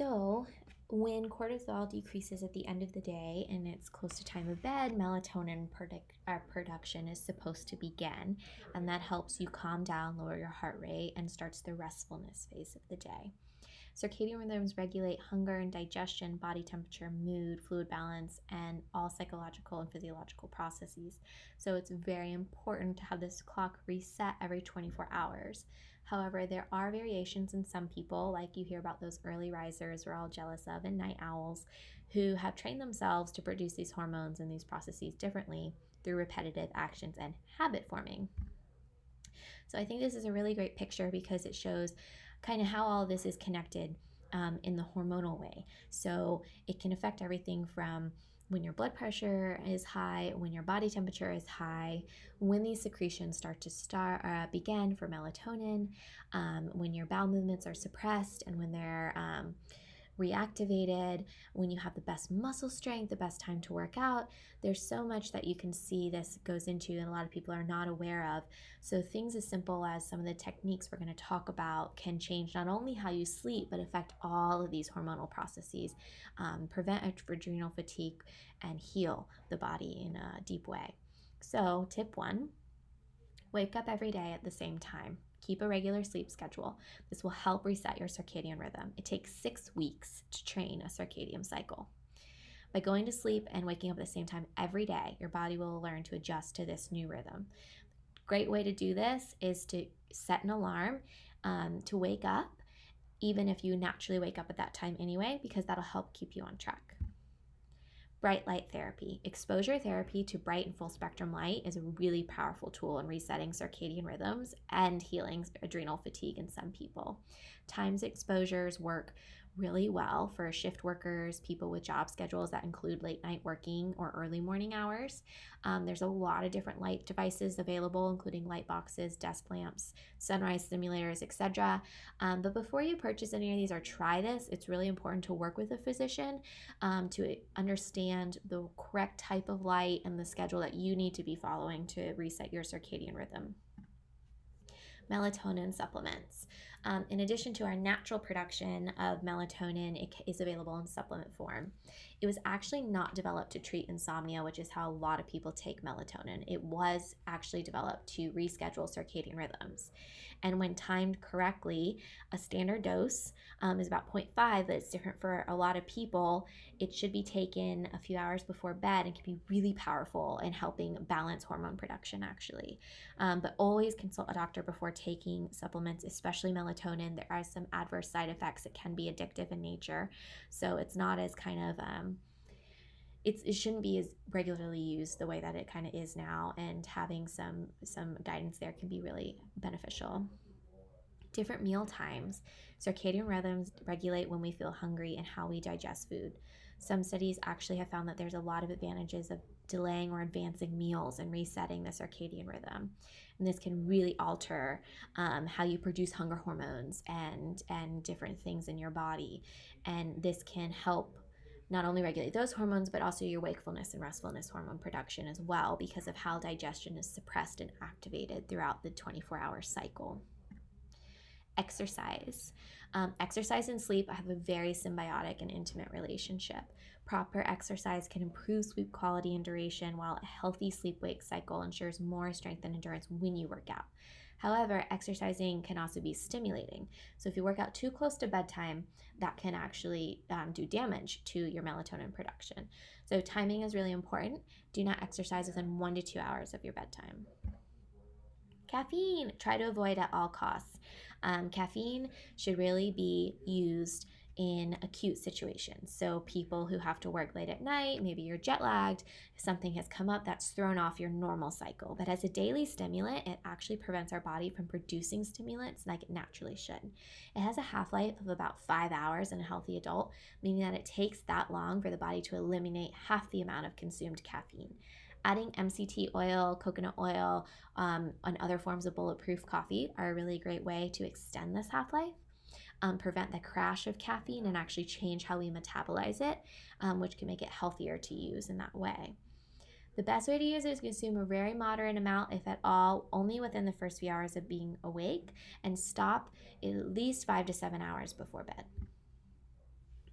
So, when cortisol decreases at the end of the day and it's close to time of bed, melatonin production is supposed to begin, and that helps you calm down, lower your heart rate, and starts the restfulness phase of the day. Circadian rhythms regulate hunger and digestion, body temperature, mood, fluid balance, and all psychological and physiological processes. So it's very important to have this clock reset every 24 hours. However, there are variations in some people, like you hear about those early risers we're all jealous of, and night owls, who have trained themselves to produce these hormones and these processes differently through repetitive actions and habit forming. So I think this is a really great picture because it shows kind of how all this is connected in the hormonal way. So it can affect everything from when your blood pressure is high, when your body temperature is high, when these secretions start to begin for melatonin, when your bowel movements are suppressed, and when they're reactivated, when you have the best muscle strength, the best time to work out. There's so much that you can see this goes into and a lot of people are not aware of. So things as simple as some of the techniques we're going to talk about can change not only how you sleep, but affect all of these hormonal processes, prevent adrenal fatigue, and heal the body in a deep way. So tip 1, wake up every day at the same time. Keep a regular sleep schedule. This will help reset your circadian rhythm. It takes 6 weeks to train a circadian cycle. By going to sleep and waking up at the same time every day, your body will learn to adjust to this new rhythm. Great way to do this is to set an alarm to wake up, even if you naturally wake up at that time anyway, because that'll help keep you on track. Bright light therapy. Exposure therapy to bright and full spectrum light is a really powerful tool in resetting circadian rhythms and healing adrenal fatigue in some people. Timed exposures work really well for shift workers, people with job schedules that include late night working or early morning hours. There's a lot of different light devices available, including light boxes, desk lamps, sunrise simulators, etc. But before you purchase any of these or try this, it's really important to work with a physician to understand the correct type of light and the schedule that you need to be following to reset your circadian rhythm. Melatonin supplements. In addition to our natural production of melatonin, it is available in supplement form. It was actually not developed to treat insomnia, which is how a lot of people take melatonin. It was actually developed to reschedule circadian rhythms. And when timed correctly, a standard dose is about 0.5, but it's different for a lot of people. It should be taken a few hours before bed and can be really powerful in helping balance hormone production, actually. But always consult a doctor before taking supplements, especially melatonin. There are some adverse side effects. It can be addictive in nature. So it's not as kind of, it shouldn't be as regularly used the way that it kind of is now, and having some guidance there can be really beneficial. Different meal times. Circadian rhythms regulate when we feel hungry and how we digest food. Some studies actually have found that there's a lot of advantages of delaying or advancing meals and resetting the circadian rhythm. And this can really alter how you produce hunger hormones and different things in your body. And this can help not only regulate those hormones, but also your wakefulness and restfulness hormone production as well, because of how digestion is suppressed and activated throughout the 24-hour cycle. Exercise. Exercise and sleep have a very symbiotic and intimate relationship. Proper exercise can improve sleep quality and duration, while a healthy sleep-wake cycle ensures more strength and endurance when you work out. However, exercising can also be stimulating. So if you work out too close to bedtime, that can actually do damage to your melatonin production. So timing is really important. Do not exercise within 1 to 2 hours of your bedtime. Caffeine, try to avoid at all costs. Caffeine should really be used in acute situations. So people who have to work late at night, maybe you're jet lagged, something has come up that's thrown off your normal cycle. But as a daily stimulant, it actually prevents our body from producing stimulants like it naturally should. It has a half-life of about 5 hours in a healthy adult, meaning that it takes that long for the body to eliminate half the amount of consumed caffeine. Adding MCT oil, coconut oil, and other forms of bulletproof coffee are a really great way to extend this half-life, prevent the crash of caffeine, and actually change how we metabolize it, which can make it healthier to use in that way. The best way to use it is to consume a very moderate amount, if at all, only within the first few hours of being awake, and stop at least 5 to 7 hours before bed.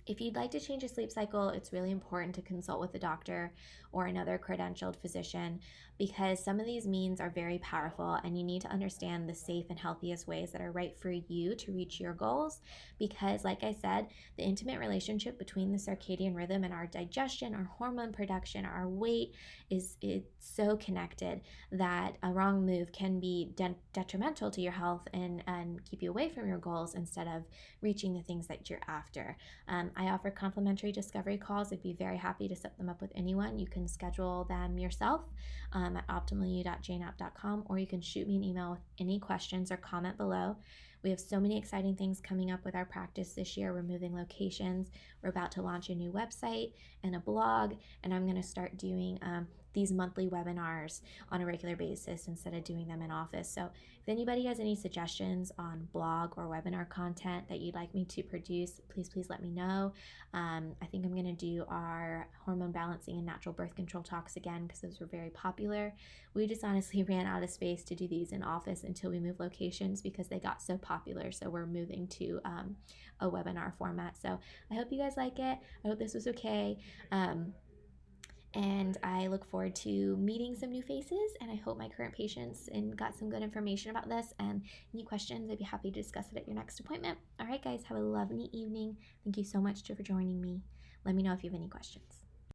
If you'd like to change your sleep cycle, it's really important to consult with a doctor or another credentialed physician because some of these means are very powerful and you need to understand the safe and healthiest ways that are right for you to reach your goals. Because, like I said, the intimate relationship between the circadian rhythm and our digestion, our hormone production, our weight is it's so connected that a wrong move can be detrimental to your health and keep you away from your goals instead of reaching the things that you're after. I offer complimentary discovery calls. I'd be very happy to set them up with anyone. You can schedule them yourself at optimalu.janeapp.com, or you can shoot me an email with any questions or comment below. We have so many exciting things coming up with our practice this year. We're moving locations. We're about to launch a new website and a blog, and I'm going to start doing these monthly webinars on a regular basis instead of doing them in office. So if anybody has any suggestions on blog or webinar content that you'd like me to produce, please let me know. I think I'm going to do our hormone balancing and natural birth control talks again because those were very popular. We just honestly ran out of space to do these in office until we moved locations because they got so popular. So we're moving to a webinar format. So I hope you guys like it. I hope this was okay. And I look forward to meeting some new faces, and I hope my current patients and got some good information about this. And any questions, I'd be happy to discuss it at your next appointment. All right, guys, have a lovely evening. Thank you so much for joining me. Let me know if you have any questions.